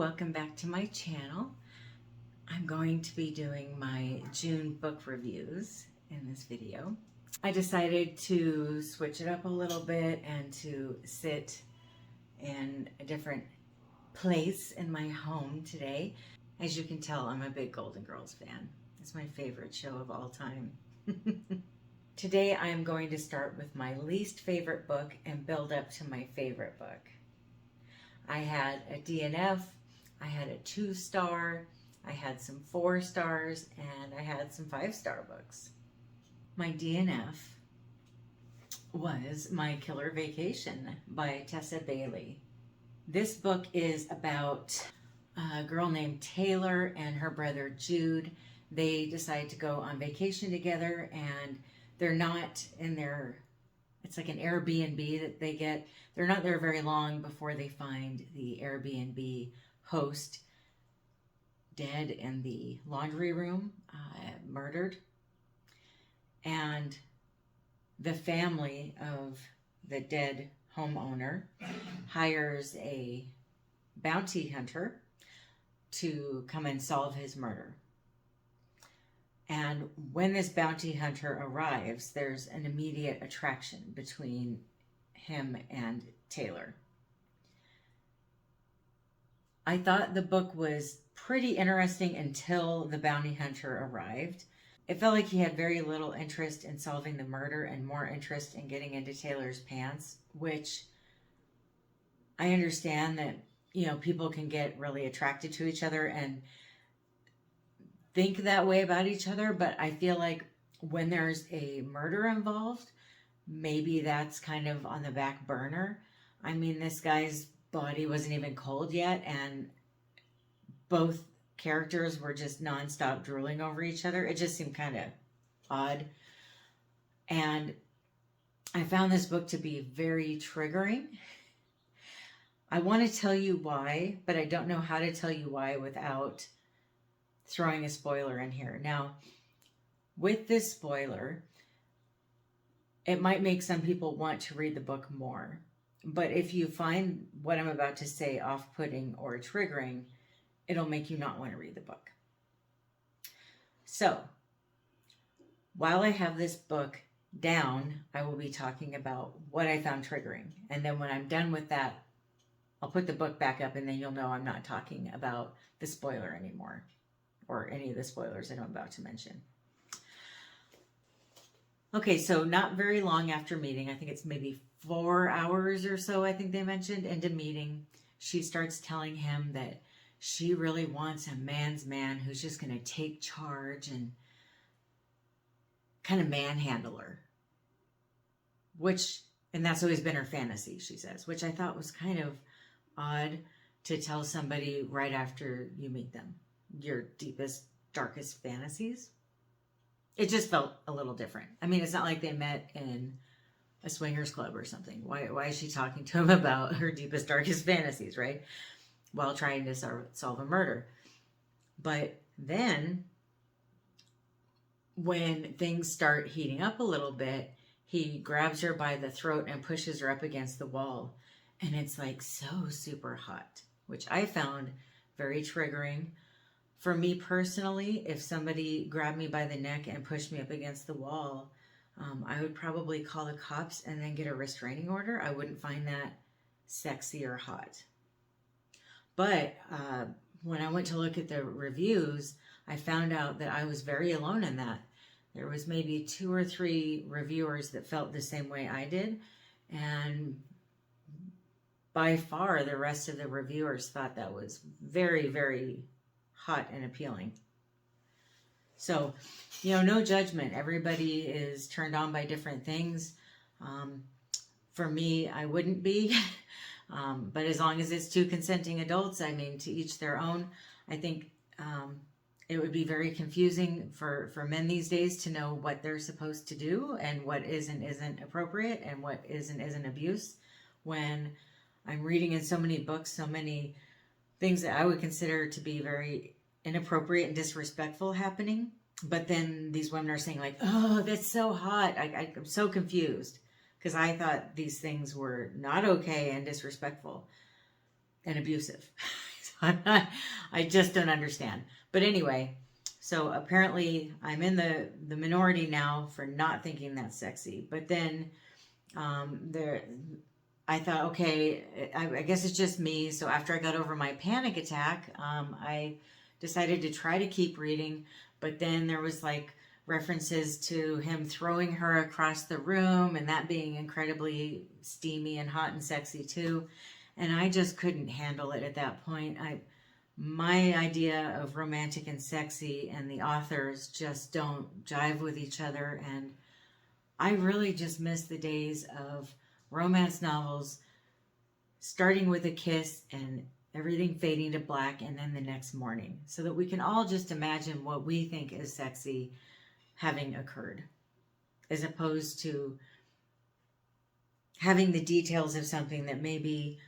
welcome back to my channel. I'm going to be doing my June book reviews in this video. I decided to switch it up a little bit and to sit in a different place in my home today. As you can tell, I'm a big Golden Girls fan. It's my favorite show of all time. Today I am going to start with my least favorite book and build up to my favorite book. I had a DNF, I had a 2-star, I had some 4 stars, and I had some 5-star books. My DNF was My Killer Vacation by Tessa Bailey. This book is about a girl named Taylor and her brother Jude. They decide to go on vacation together, and they're not in their, it's like an Airbnb that they get. They're not there very long before they find the Airbnb host dead in the laundry room, murdered. And the family of the dead homeowner hires a bounty hunter to come and solve his murder. And when this bounty hunter arrives, there's an immediate attraction between him and Taylor. I thought the book was pretty interesting until the bounty hunter arrived. It felt like he had very little interest in solving the murder and more interest in getting into Taylor's pants, which I understand that, you know, people can get really attracted to each other and think that way about each other, but I feel like when there's a murder involved, maybe that's kind of on the back burner. I mean, this guy's body wasn't even cold yet, and both characters were just nonstop drooling over each other. It just seemed kind of odd. And I found this book to be very triggering. I want to tell you why, but I don't know how to tell you why without throwing a spoiler in here. Now, with this spoiler, it might make some people want to read the book more. But if you find what I'm about to say off-putting or triggering, it'll make you not want to read the book. So, while I have this book down, I will be talking about what I found triggering. And then when I'm done with that, I'll put the book back up, and then you'll know I'm not talking about the spoiler anymore, or any of the spoilers that I'm about to mention. Okay, so not very long after meeting, I think it's maybe 4 hours or so, I think they mentioned, into meeting, she starts telling him that she really wants a man's man who's just going to take charge and kind of manhandle her. And that's always been her fantasy, she says, which I thought was kind of odd to tell somebody right after you meet them your deepest, darkest fantasies. It just felt a little different. I mean, it's not like they met in a swingers club or something. Why is she talking to him about her deepest, darkest fantasies, right? While trying to solve a murder. But then, when things start heating up a little bit, he grabs her by the throat and pushes her up against the wall. And it's like so super hot, which I found very triggering. For me personally, if somebody grabbed me by the neck and pushed me up against the wall, I would probably call the cops and then get a restraining order. I wouldn't find that sexy or hot. But when I went to look at the reviews, I found out that I was very alone in that. There was maybe 2 or 3 reviewers that felt the same way I did. And by far, the rest of the reviewers thought that was very, very hot and appealing. So, you know, no judgment. Everybody is turned on by different things. For me, I wouldn't be. But as long as it's 2 consenting adults, I mean, to each their own. I think it would be very confusing for men these days to know what they're supposed to do and what is and isn't appropriate and what is and isn't abuse, when I'm reading in so many books, so many things that I would consider to be very inappropriate and disrespectful happening. But then these women are saying like, oh, that's so hot. I'm so confused because I thought these things were not okay and disrespectful and abusive. I just don't understand. But anyway, so apparently I'm in the minority now for not thinking that's sexy. But then there, I thought, okay, I guess it's just me. So after I got over my panic attack, I decided to try to keep reading. But then there was like references to him throwing her across the room and that being incredibly steamy and hot and sexy too. And I just couldn't handle it at that point. My idea of romantic and sexy and the authors just don't jive with each other. And I really just miss the days of romance novels starting with a kiss and everything fading to black and then the next morning, so that we can all just imagine what we think is sexy having occurred, as opposed to having the details of something that maybe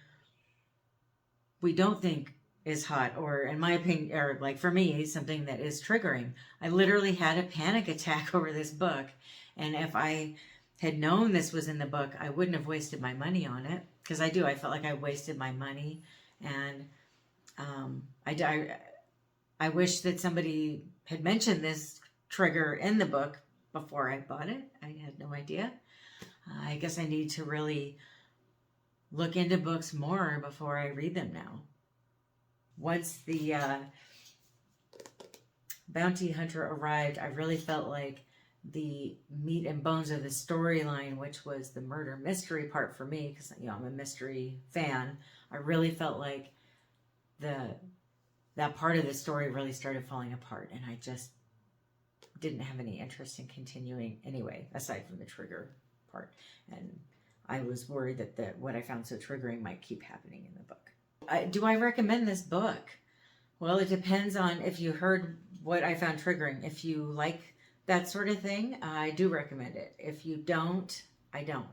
we don't think is hot, or in my opinion, or like for me, something that is triggering. I literally had a panic attack over this book, and if I had known this was in the book, I wouldn't have wasted my money on it, because I felt like I wasted my money. And I wish that somebody had mentioned this trigger in the book before I bought it. I had no idea. I guess I need to really look into books more before I read them now. Once the bounty hunter arrived, I really felt like the meat and bones of the storyline, which was the murder mystery part for me, because I'm a mystery fan, I really felt like that part of the story really started falling apart, and I just didn't have any interest in continuing anyway, aside from the trigger part. And I was worried that what I found so triggering might keep happening in the book. Do I recommend this book? Well, it depends on if you heard what I found triggering. If you like that sort of thing, I do recommend it. If you don't, I don't.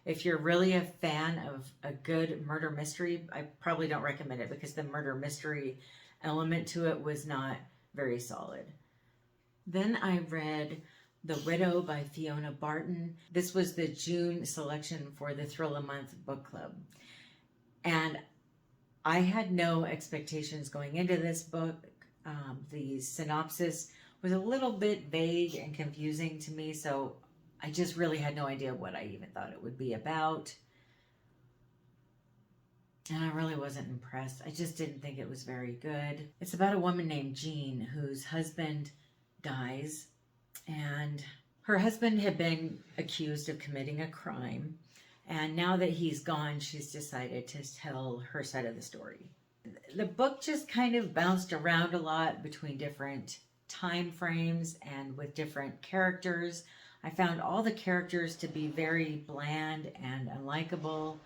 If you're really a fan of a good murder mystery, I probably don't recommend it, because the murder mystery element to it was not very solid. Then I read The Widow by Fiona Barton. This was the June selection for the Thrill a Month book club. And I had no expectations going into this book. The synopsis was a little bit vague and confusing to me, so I just really had no idea what I even thought it would be about. And I really wasn't impressed. I just didn't think it was very good. It's about a woman named Jean whose husband dies, and her husband had been accused of committing a crime, and now that he's gone, she's decided to tell her side of the story. The book just kind of bounced around a lot between different time frames and with different characters. I found all the characters to be very bland and unlikable.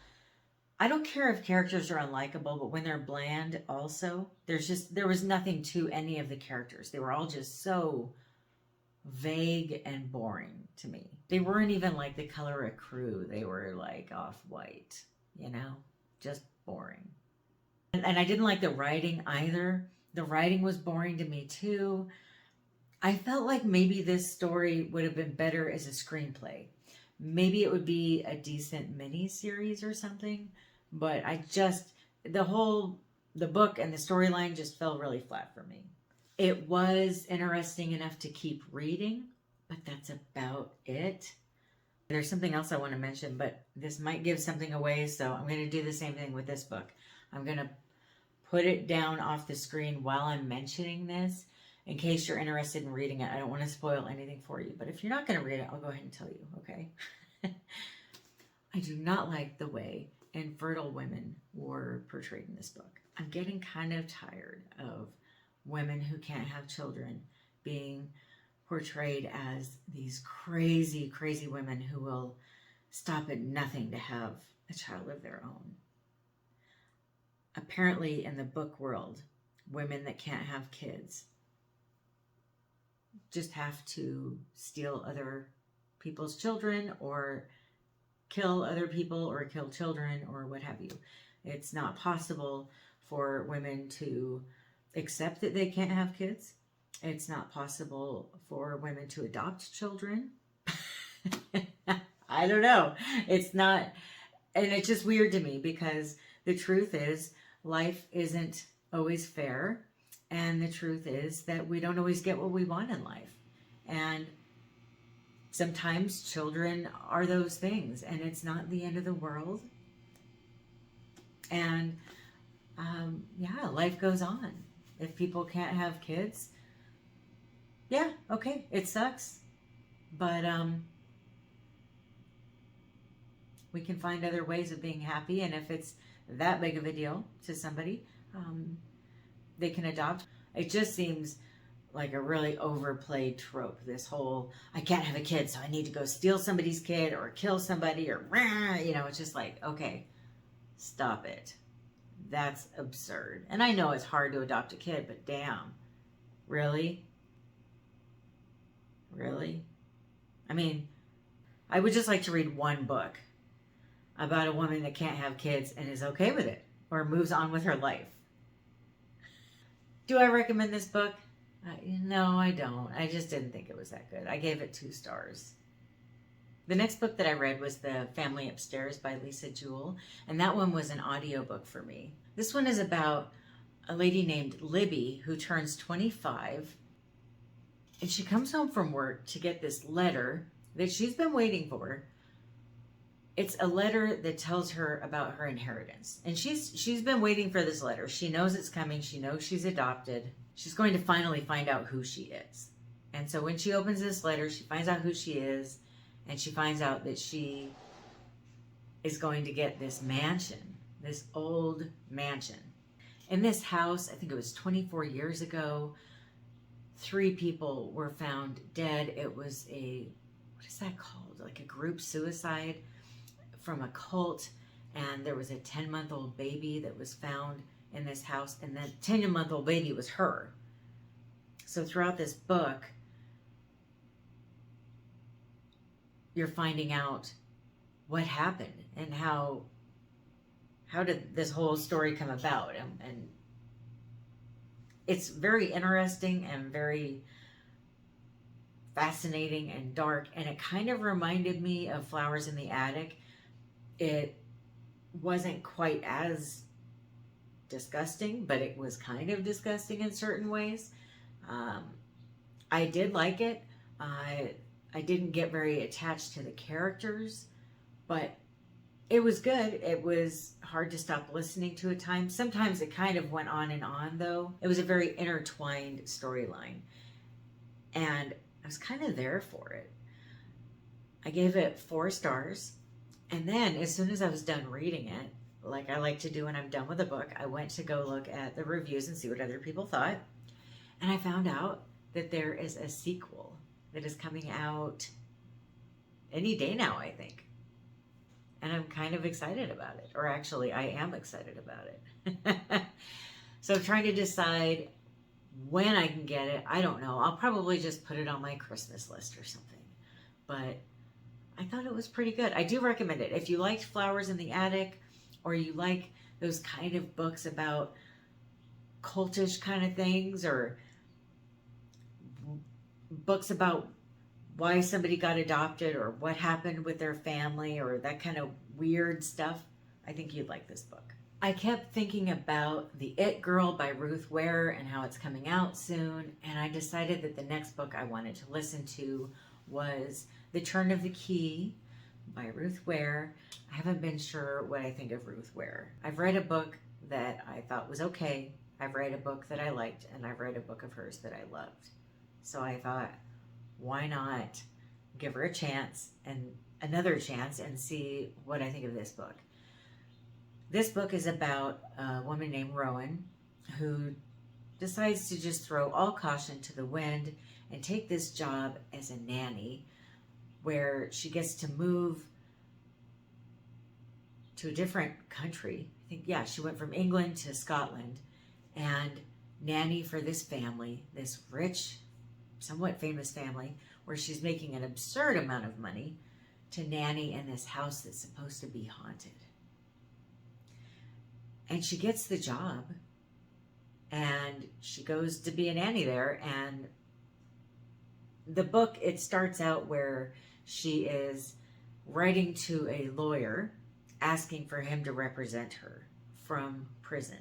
I don't care if characters are unlikable, but when they're bland also, there was nothing to any of the characters. They were all just so vague and boring to me. They weren't even like the color of Crew. They were like off-white, just boring. And I didn't like the writing either. The writing was boring to me too. I felt like maybe this story would have been better as a screenplay. Maybe it would be a decent mini-series or something, but the book and the storyline just fell really flat for me. It was interesting enough to keep reading, but that's about it. There's something else I want to mention, but this might give something away, so I'm going to do the same thing with this book. I'm going to put it down off the screen while I'm mentioning this, in case you're interested in reading it. I don't want to spoil anything for you, but if you're not going to read it, I'll go ahead and tell you, okay? I do not like the way infertile women were portrayed in this book. I'm getting kind of tired of women who can't have children being portrayed as these crazy, crazy women who will stop at nothing to have a child of their own. Apparently, in the book world, women that can't have kids just have to steal other people's children or kill other people or kill children or what have you. It's not possible for women to accept that they can't have kids. It's not possible for women to adopt children. I don't know. It's not, and it's just weird to me, because the truth is life isn't always fair. And the truth is that we don't always get what we want in life. And sometimes children are those things, and it's not the end of the world. And yeah, life goes on. If people can't have kids, yeah, okay, it sucks. But we can find other ways of being happy. And if it's that big of a deal to somebody, they can adopt. It just seems like a really overplayed trope. This whole, I can't have a kid, so I need to go steal somebody's kid or kill somebody or, you know, it's just like, okay, stop it. That's absurd. And I know it's hard to adopt a kid, but damn, really? Really? I mean, I would just like to read one book about a woman that can't have kids and is okay with it or moves on with her life. Do I recommend this book? No, I don't. I just didn't think it was that good. I gave it 2 stars. The next book that I read was The Family Upstairs by Jewell, and that one was an audiobook for me. This one is about a lady named Libby who turns 25, and she comes home from work to get this letter that she's been waiting for. It's a letter that tells her about her inheritance. And she's been waiting for this letter. She knows it's coming. She knows she's adopted. She's going to finally find out who she is. And so when she opens this letter, she finds out who she is, and she finds out that she is going to get this mansion, this old mansion. In this house, I think it was 24 years ago, 3 people were found dead. It was what is that called? Like a group suicide from a cult, and there was a 10-month-old baby that was found in this house, and that 10-month-old baby was her. So throughout this book, you're finding out what happened and how did this whole story come about, and it's very interesting and very fascinating and dark, and it kind of reminded me of Flowers in the Attic. It wasn't quite as disgusting, but it was kind of disgusting in certain ways. I did like it. I didn't get very attached to the characters, but it was good. It was hard to stop listening to at times. Sometimes it kind of went on and on, though. It was a very intertwined storyline, and I was kind of there for it. I gave it 4 stars. And then as soon as I was done reading it, like I like to do when I'm done with a book, I went to go look at the reviews and see what other people thought. And I found out that there is a sequel that is coming out any day now, I think. And I'm kind of excited about it. Or actually, I am excited about it. So I'm trying to decide when I can get it. I don't know. I'll probably just put it on my Christmas list or something. But I thought it was pretty good. I do recommend it. If you liked Flowers in the Attic, or you like those kind of books about cultish kind of things, or books about why somebody got adopted or what happened with their family or that kind of weird stuff, I think you'd like this book. I kept thinking about The It Girl by Ruth Ware and how it's coming out soon, and I decided that the next book I wanted to listen to was The Turn of the Key by Ruth Ware. I haven't been sure what I think of Ruth Ware. I've read a book that I thought was okay. I've read a book that I liked, and I've read a book of hers that I loved. So I thought, why not give her a chance and another chance and see what I think of this book. This book is about a woman named Rowan who decides to just throw all caution to the wind and take this job as a nanny, where she gets to move to a different country. I think, yeah, she went from England to Scotland and nanny for this family, this rich, somewhat famous family, where she's making an absurd amount of money to nanny in this house that's supposed to be haunted. And she gets the job, and she goes to be a nanny there, and the book, it starts out where she is writing to a lawyer asking for him to represent her from prison.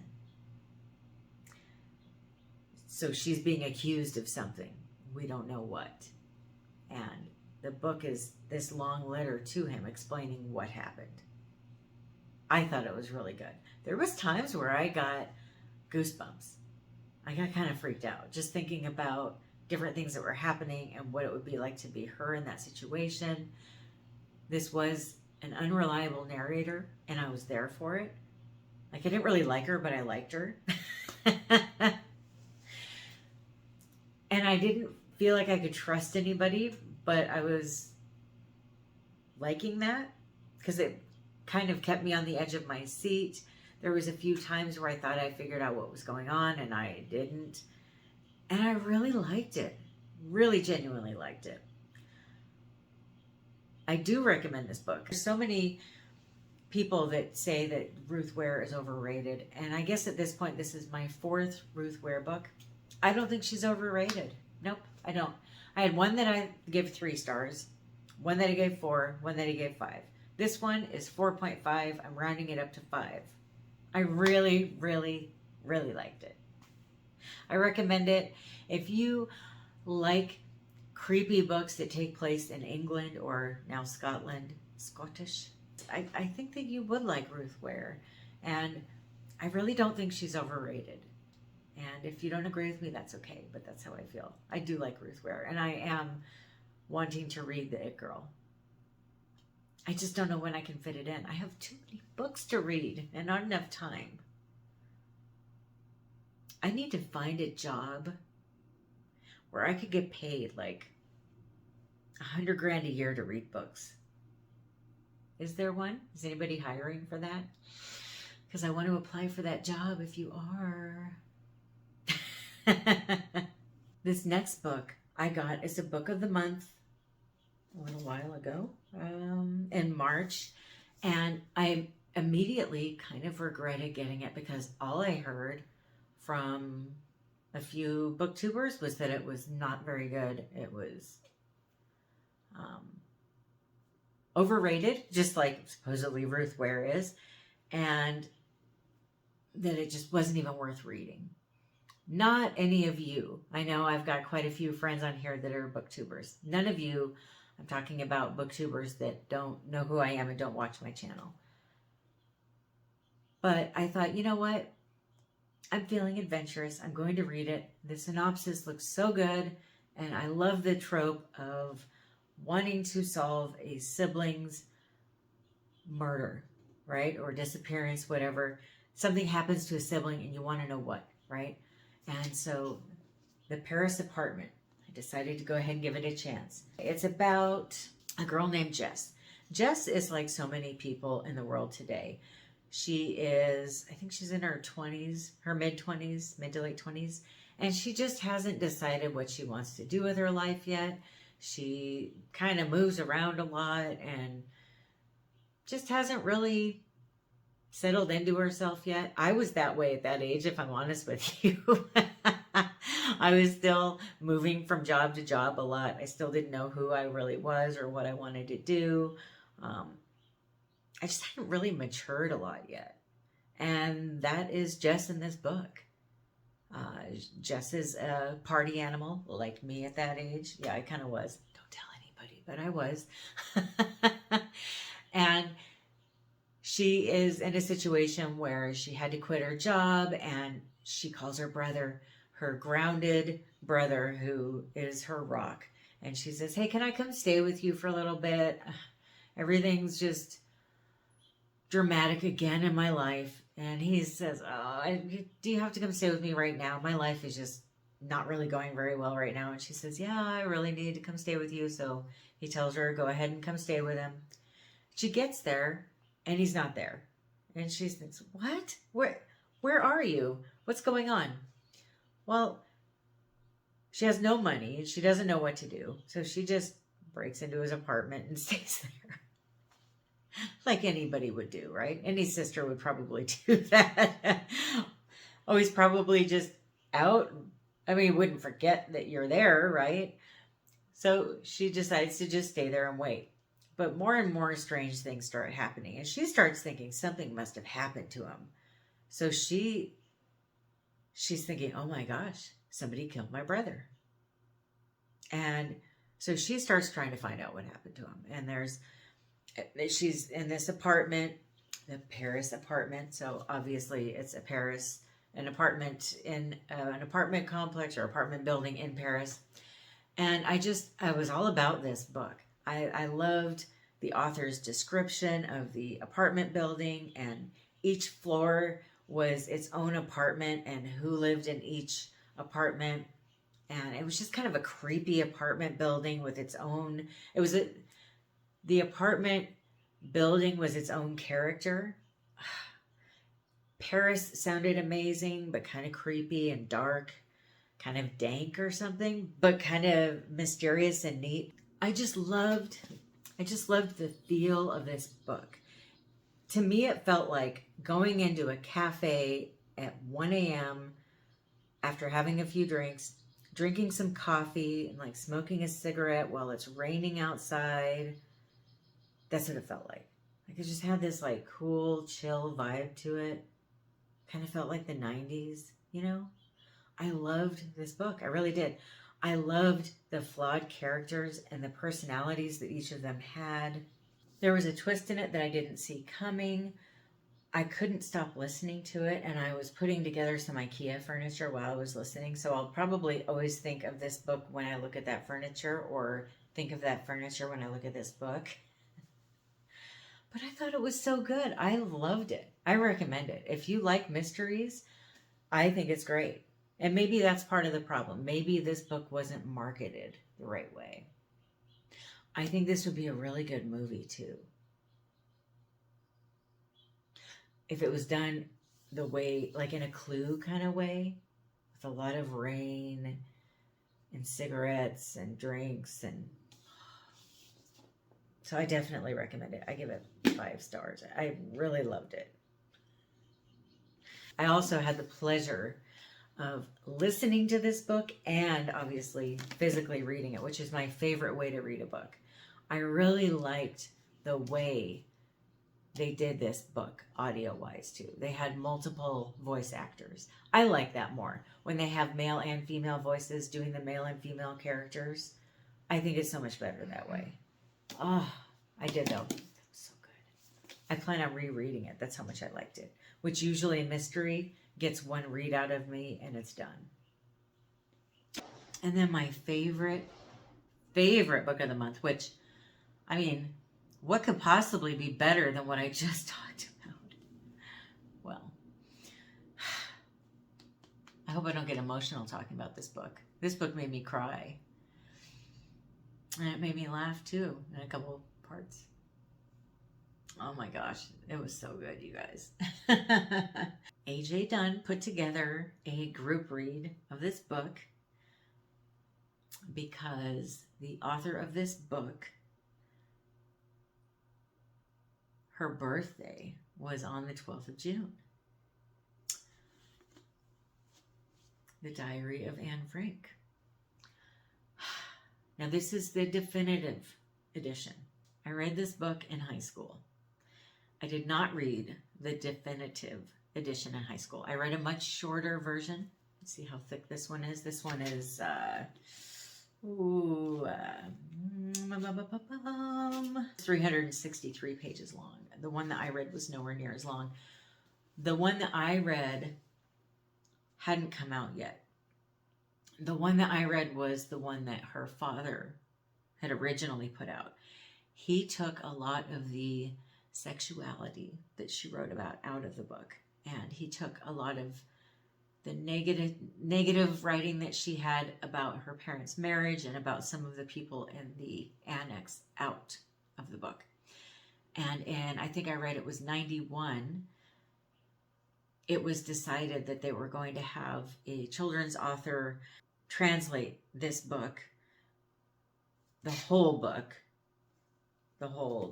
So she's being accused of something. We don't know what. And the book is this long letter to him explaining what happened. I thought it was really good. There was times where I got goosebumps. I got kind of freaked out just thinking about different things that were happening and what it would be like to be her in that situation. This was an unreliable narrator, and I was there for it. Like, I didn't really like her, but I liked her. And I didn't feel like I could trust anybody, but I was liking that because it kind of kept me on the edge of my seat. There was a few times where I thought I figured out what was going on, and I didn't. And I really liked it. Really genuinely liked it. I do recommend this book. There's so many people that say that Ruth Ware is overrated. And I guess at this point, this is my 4th Ruth Ware book. I don't think she's overrated. Nope, I don't. I had one that I give 3 stars, one that I gave 4, one that I gave 5. This one is 4.5. I'm rounding it up to 5. I really, really, really liked it. I recommend it. If you like creepy books that take place in England or now Scotland, Scottish, I think that you would like Ruth Ware. And I really don't think she's overrated. And if you don't agree with me, that's okay, but that's how I feel. I do like Ruth Ware, and I am wanting to read The It Girl. I just don't know when I can fit it in. I have too many books to read and not enough time. I need to find a job where I could get paid like $100 grand a year to read books. Is there one? Is anybody hiring for that? Because I want to apply for that job if you are. This next book I got is a book of the month a little while ago, in March, and I immediately kind of regretted getting it because all I heard from a few booktubers was that it was not very good. It was overrated, just like supposedly Ruth Ware is, and that it just wasn't even worth reading. Not any of you. I know I've got quite a few friends on here that are booktubers. None of you. I'm talking about booktubers that don't know who I am and don't watch my channel. But I thought, you know what? I'm feeling adventurous. I'm going to read it. The synopsis looks so good. And I love the trope of wanting to solve a sibling's murder, right? Or disappearance, whatever. Something happens to a sibling and you want to know what, right? And so The Paris Apartment, I decided to go ahead and give it a chance. It's about a girl named Jess. Jess is like so many people in the world today. She is, I think she's in her 20s, her mid-20s, mid to late 20s. And she just hasn't decided what she wants to do with her life yet. She kind of moves around a lot and just hasn't really settled into herself yet. I was that way at that age, if I'm honest with you. I was still moving from job to job a lot. I still didn't know who I really was or what I wanted to do. I just hadn't really matured a lot yet. And that is Jess in this book. Jess is a party animal like me at that age. Yeah, I kind of was. Don't tell anybody, but I was. And she is in a situation where she had to quit her job, and she calls her brother, her grounded brother, who is her rock. And she says, hey, can I come stay with you for a little bit? Everything's just dramatic again in my life. And he says, oh, do you have to come stay with me right now? My life is just not really going very well right now. And she says, yeah, I really need to come stay with you. So he tells her, go ahead and come stay with him. She gets there and he's not there. And she thinks, what? Where are you? What's going on? Well, she has no money and she doesn't know what to do. So she just breaks into his apartment and stays there. Like anybody would do, right? Any sister would probably do that. Oh, he's probably just out. I mean, he wouldn't forget that you're there, right? So she decides to just stay there and wait. But more and more strange things start happening. And she starts thinking something must have happened to him. So she's thinking, oh my gosh, somebody killed my brother. And so she starts trying to find out what happened to him. And she's in this apartment, the Paris apartment. So obviously it's an apartment in an apartment complex or apartment building in Paris. And I was all about this book. I loved the author's description of the apartment building, and each floor was its own apartment and who lived in each apartment. And it was just kind of a creepy apartment building with its own, the apartment building was its own character. Paris sounded amazing, but kind of creepy and dark, kind of dank or something, but kind of mysterious and neat. I just loved the feel of this book. To me, it felt like going into a cafe at 1 a.m. after having a few drinks, drinking some coffee and like smoking a cigarette while it's raining outside. That's what it felt like. Like it just had this like cool, chill vibe to it. Kind of felt like the 90s, you know? I loved this book. I really did. I loved the flawed characters and the personalities that each of them had. There was a twist in it that I didn't see coming. I couldn't stop listening to it, and I was putting together some IKEA furniture while I was listening, so I'll probably always think of this book when I look at that furniture, or think of that furniture when I look at this book. But I thought it was so good. I loved it. I recommend it. If you like mysteries, I think it's great. And maybe that's part of the problem. Maybe this book wasn't marketed the right way. I think this would be a really good movie too. If it was done the way, like in a Clue kind of way, with a lot of rain and cigarettes and drinks. And so I definitely recommend it. I give it 5 stars. I really loved it. I also had the pleasure of listening to this book and obviously physically reading it, which is my favorite way to read a book. I really liked the way they did this book audio-wise too. They had multiple voice actors. I like that more. When they have male and female voices doing the male and female characters, I think it's so much better that way. Oh, I did though. It was so good. I plan on rereading it. That's how much I liked it. Which usually a mystery gets one read out of me and it's done. And then my favorite book of the month, which, I mean, what could possibly be better than what I just talked about? Well, I hope I don't get emotional talking about this book. This book made me cry. And it made me laugh too in a couple parts. Oh my gosh, it was so good, you guys. AJ Dunn put together a group read of this book because the author of this book, her birthday was on the 12th of June. The Diary of Anne Frank. Now this is the definitive edition. I read this book in high school. I did not read the definitive edition in high school. I read a much shorter version. Let's see how thick this one is. This one is 363 pages long. The one that I read was nowhere near as long. The one that I read hadn't come out yet. The one that I read was the one that her father had originally put out. He took a lot of the sexuality that she wrote about out of the book, and he took a lot of the negative writing that she had about her parents' marriage and about some of the people in the annex out of the book. And I think I read it was 91, it was decided that they were going to have a children's author translate this book, the whole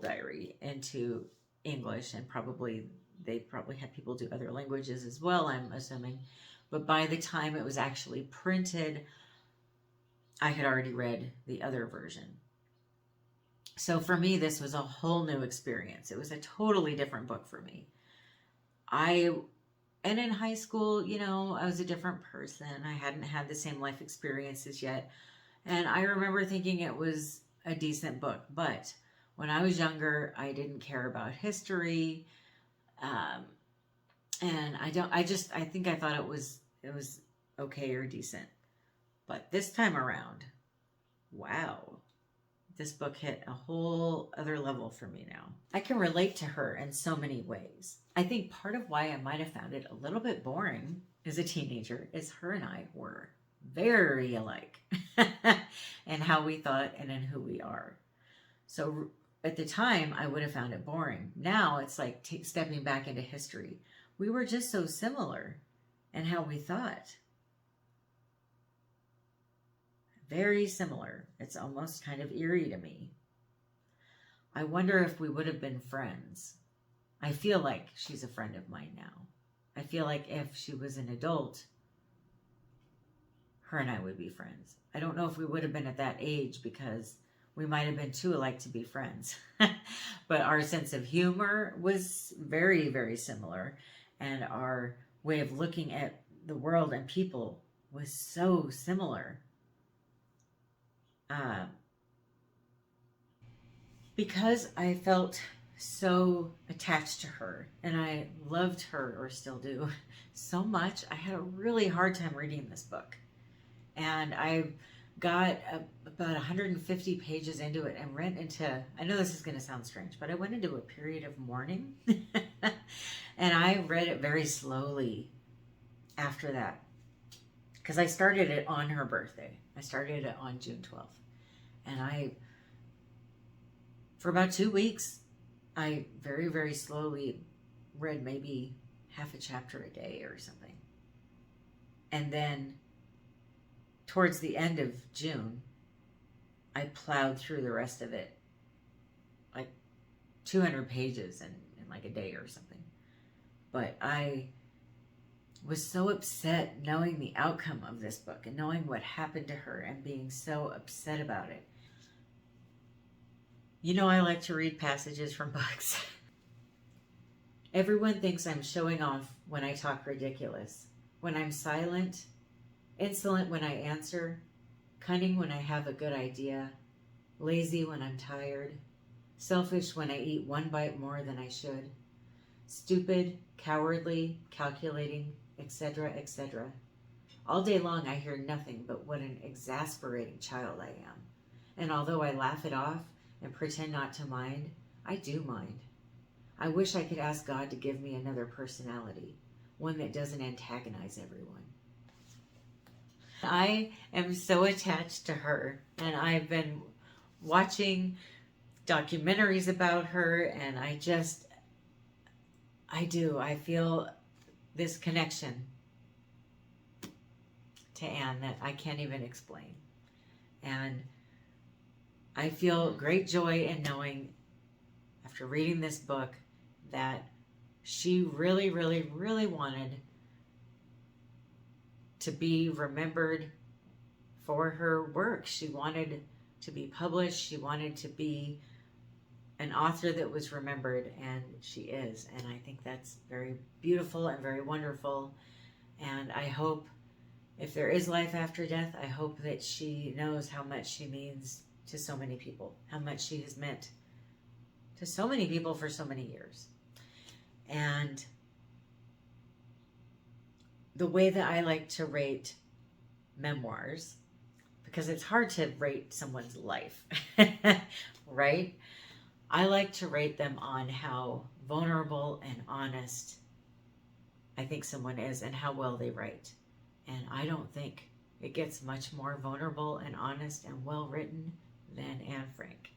diary, into English, and they probably had people do other languages as well, I'm assuming. But by the time it was actually printed, I had already read the other version. So for me, this was a whole new experience. It was a totally different book for me. I And in high school, you know, I was a different person. I hadn't had the same life experiences yet. And I remember thinking it was a decent book. But when I was younger, I didn't care about history. Um, and I think I thought it was okay or decent. But this time around, wow, this book hit a whole other level for me now. I can relate to her in so many ways. I think part of why I might have found it a little bit boring as a teenager is her and I were very alike in how we thought and in who we are. So at the time, I would have found it boring. Now it's like stepping back into history. We were just so similar in how we thought. Very similar. It's almost kind of eerie to me. I wonder if we would have been friends. I feel like she's a friend of mine now. I feel like if she was an adult, her and I would be friends. I don't know if we would have been at that age because we might have been too alike to be friends. But our sense of humor was very, very similar. And our way of looking at the world and people was so similar. Because I felt so attached to her and I loved her, or still do, so much, I had a really hard time reading this book. And I got about 150 pages into it and went into, I know this is going to sound strange, but I went into a period of mourning. And I read it very slowly after that. Because I started it on her birthday. I started it on June 12th. And for about 2 weeks, I very, very slowly read maybe half a chapter a day or something. And then towards the end of June, I plowed through the rest of it, like 200 pages in like a day or something. But I was so upset knowing the outcome of this book and knowing what happened to her and being so upset about it. You know, I like to read passages from books. Everyone thinks I'm showing off when I talk ridiculous, when I'm silent, insolent when I answer, cunning when I have a good idea, lazy when I'm tired, selfish when I eat one bite more than I should, stupid, cowardly, calculating, etc., etc. All day long I hear nothing but what an exasperating child I am. And although I laugh it off and pretend not to mind, I do mind. I wish I could ask God to give me another personality, one that doesn't antagonize everyone. I am so attached to her, and I've been watching documentaries about her, and I feel this connection to Anne that I can't even explain. And I feel great joy in knowing, after reading this book, that she really, really, really wanted to be remembered for her work. She wanted to be published. She wanted to be an author that was remembered, and she is. And I think that's very beautiful and very wonderful. And I hope, if there is life after death, I hope that she knows how much she means to so many people, how much she has meant to so many people for so many years. And the way that I like to rate memoirs, because it's hard to rate someone's life, right? I like to rate them on how vulnerable and honest I think someone is and how well they write. And I don't think it gets much more vulnerable and honest and well written than Anne Frank.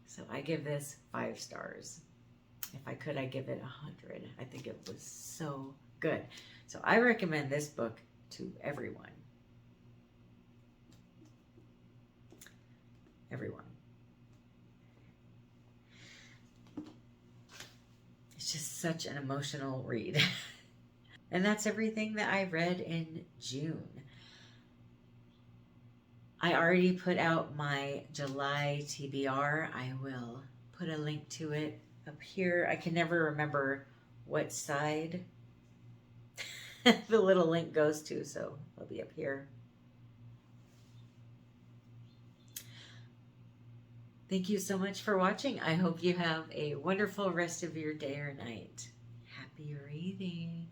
So I give this 5 stars. If I could, I'd give it 100. I think it was so good. So I recommend this book to everyone. Everyone. It's just such an emotional read. And that's everything that I read in June. I already put out my July TBR. I will put a link to it up here. I can never remember what side the little link goes to, so it'll be up here. Thank you so much for watching. I hope you have a wonderful rest of your day or night. Happy reading.